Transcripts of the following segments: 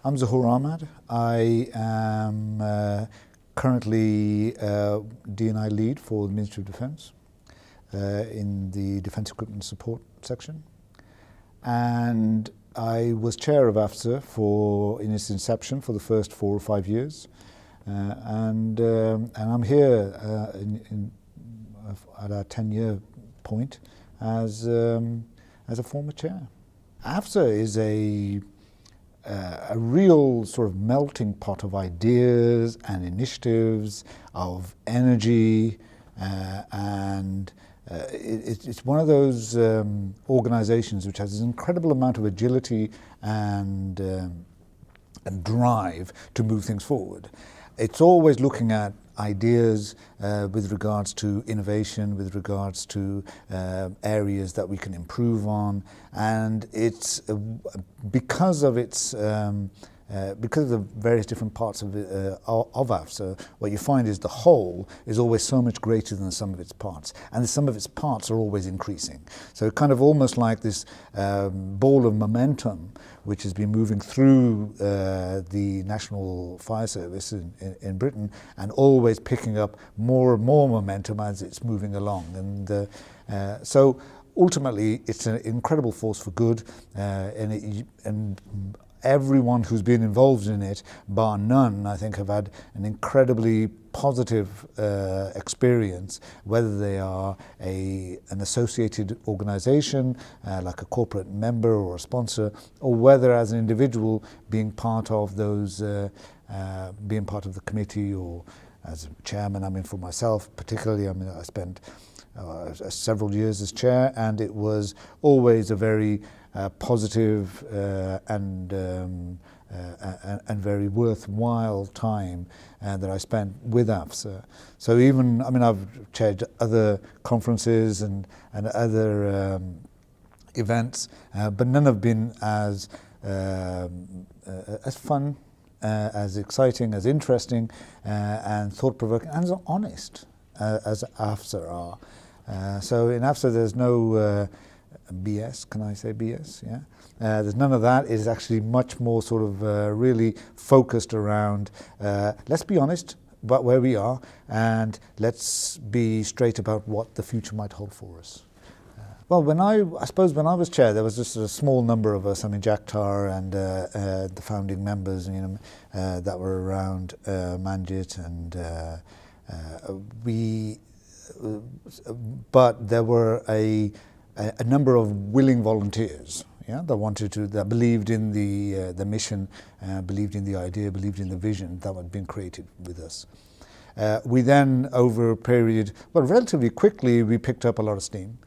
I'm Zahoor Ahmed. I am currently D&I lead for the Ministry of Defence in the Defence Equipment Support section. And I was chair of AFSA in its inception for the first 4 or 5 years. And I'm here at our 10-year point as a former chair. AFSA is a real sort of melting pot of ideas and initiatives, of energy, and it's one of those organizations which has an incredible amount of agility and drive to move things forward. It's always looking at ideas with regards to innovation, with regards to areas that we can improve on, and it's because of the various different parts of AFSA, what you find is the whole is always so much greater than the sum of its parts, and the sum of its parts are always increasing. So kind of almost like this ball of momentum which has been moving through the National Fire Service in Britain, and always picking up more and more momentum as it's moving along. And so ultimately it's an incredible force for good, and everyone who's been involved in it, bar none, I think have had an incredibly positive experience, whether they are an associated organisation, like a corporate member or a sponsor, or whether as an individual being part of those, being part of the committee, or as a chairman. I mean, for myself particularly, I mean, I spent several years as chair, and it was always a very positive and very worthwhile time that I spent with AFSA. So even, I mean, I've chaired other conferences and other events, but none have been as fun, as exciting, as interesting, and thought-provoking, and as honest as AFSA are. So in AFSA there's no BS, can I say BS? Yeah. There's none of that. It is actually much more sort of really focused around, let's be honest about where we are, and let's be straight about what the future might hold for us. Well, I suppose when I was chair, there was just a small number of us. I mean, Jack Tar and the founding members, you know, that were around, Manjit, and but there were a number of willing volunteers, yeah, that believed in the mission, believed in the idea, believed in the vision that had been created with us. We then, over a period, well, relatively quickly, we picked up a lot of steam.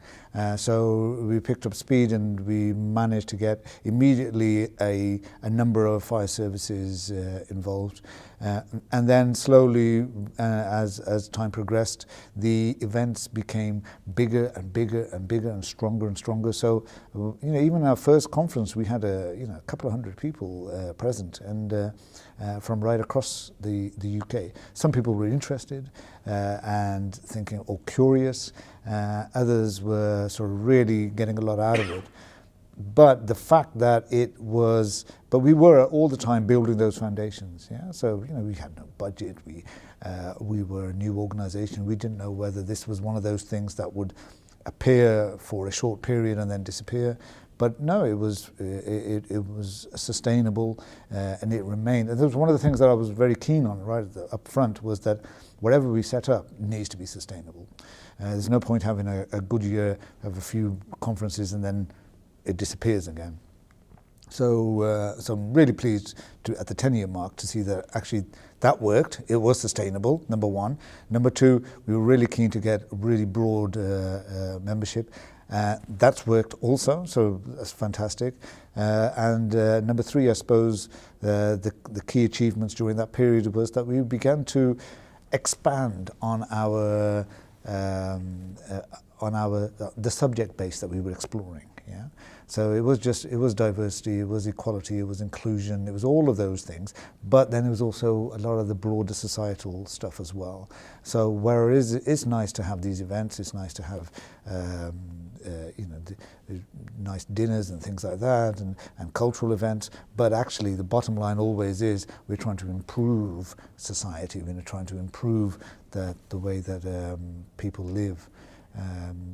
So we picked up speed, and we managed to get immediately a number of fire services involved. And then slowly, as time progressed, the events became bigger and bigger and bigger and stronger. So, you know, even our first conference, we had a couple of hundred people present, and from right across the UK. Some people were interested and thinking, or curious. Others were sort of really getting a lot out of it. But the fact that we were all the time building those foundations, yeah. So, you know, we had no budget. We were a new organisation. We didn't know whether this was one of those things that would appear for a short period and then disappear. But no, it was sustainable, and it remained. And that was one of the things that I was very keen on right up front, was that whatever we set up needs to be sustainable. There's no point having a good year, have a few conferences, and then it disappears again. So I'm really pleased at the 10-year mark to see that actually that worked. It was sustainable, number one. Number two, we were really keen to get a really broad membership. That's worked also, so that's fantastic. And number three, I suppose, the key achievements during that period was that we began to expand on the subject base that we were exploring. Yeah. So it was diversity, it was equality, it was inclusion, it was all of those things. But then it was also a lot of the broader societal stuff as well. So whereas it's nice to have these events, it's nice to have the nice dinners and things like that, and cultural events. But actually, the bottom line always is we're trying to improve society. We're trying to improve the way that people live.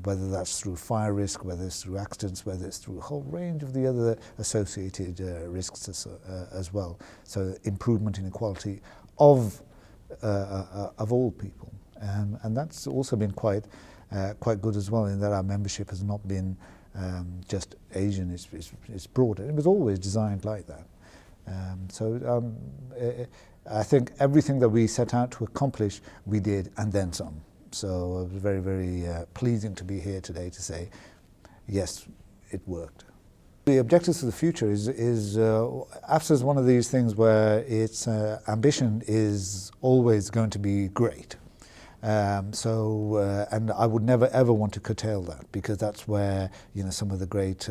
Whether that's through fire risk, whether it's through accidents, whether it's through a whole range of the other associated risks as well. So improvement in equality of all people, and that's also been quite good as well, in that our membership has not been just Asian; it's broader. It was always designed like that. I think everything that we set out to accomplish, we did, and then some. So it was very, very pleasing to be here today to say, yes, it worked. The objectives for the future is AFSA is one of these things where its ambition is always going to be great. And I would never ever want to curtail that, because that's where some of the great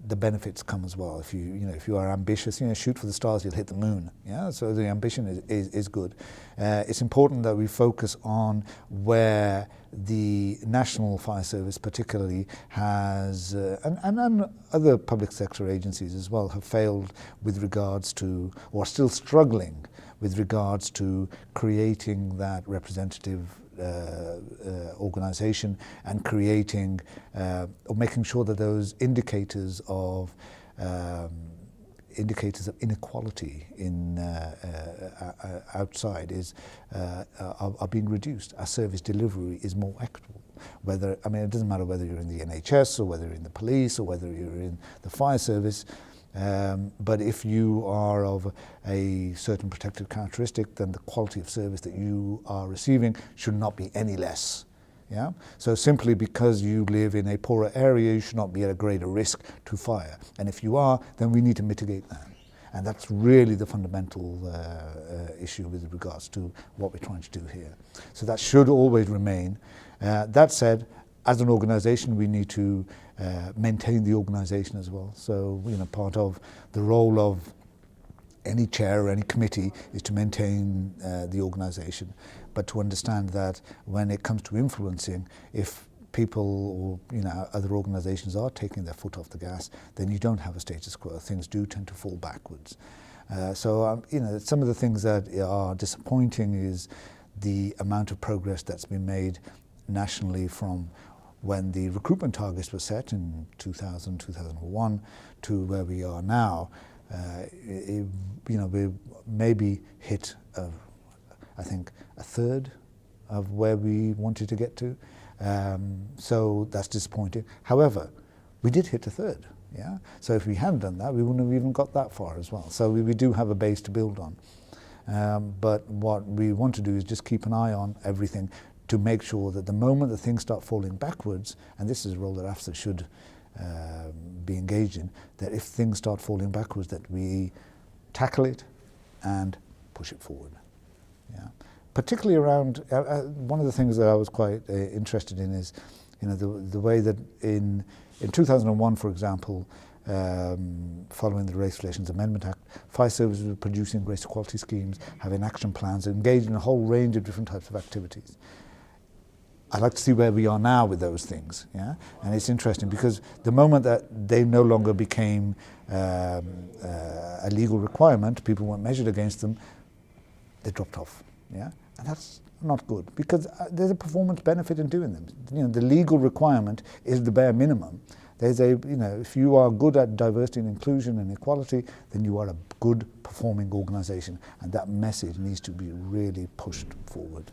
the benefits come as well. If you are ambitious, shoot for the stars, you'll hit the moon. Yeah, so the ambition is good. It's important that we focus on where the National Fire Service particularly has, and other public sector agencies as well, have failed with regards to, or still struggling with regards to creating that representative organisation, and creating or making sure that those indicators of inequality in outside are being reduced. Our service delivery is more equitable. It doesn't matter whether you're in the NHS or whether you're in the police or whether you're in the fire service. But if you are of a certain protected characteristic, then the quality of service that you are receiving should not be any less. Yeah? So simply because you live in a poorer area, you should not be at a greater risk to fire. And if you are, then we need to mitigate that. And that's really the fundamental issue with regards to what we're trying to do here. So that should always remain. That said, as an organisation, we need to maintain the organisation as well. So, part of the role of any chair or any committee is to maintain the organisation, but to understand that when it comes to influencing, if people or other organisations are taking their foot off the gas, then you don't have a status quo. Things do tend to fall backwards. Some of the things that are disappointing is the amount of progress that's been made nationally from when the recruitment targets were set in 2000, 2001 to where we are now. We maybe hit, I think, a third of where we wanted to get to. So that's disappointing. However, we did hit a third. Yeah. So if we hadn't done that, we wouldn't have even got that far as well. So we do have a base to build on. But what we want to do is just keep an eye on everything, to make sure that the moment that things start falling backwards, and this is a role that AFSA should be engaged in, that if things start falling backwards, that we tackle it and push it forward. Yeah. Particularly around, one of the things that I was quite interested in is, the way that in 2001, for example, following the Race Relations Amendment Act, fire services were producing race equality schemes, having action plans, engaged in a whole range of different types of activities. I'd like to see where we are now with those things, yeah. And it's interesting because the moment that they no longer became a legal requirement, people weren't measured against them, they dropped off, yeah. And that's not good, because there's a performance benefit in doing them. The legal requirement is the bare minimum. There's if you are good at diversity and inclusion and equality, then you are a good performing organisation, and that message needs to be really pushed forward.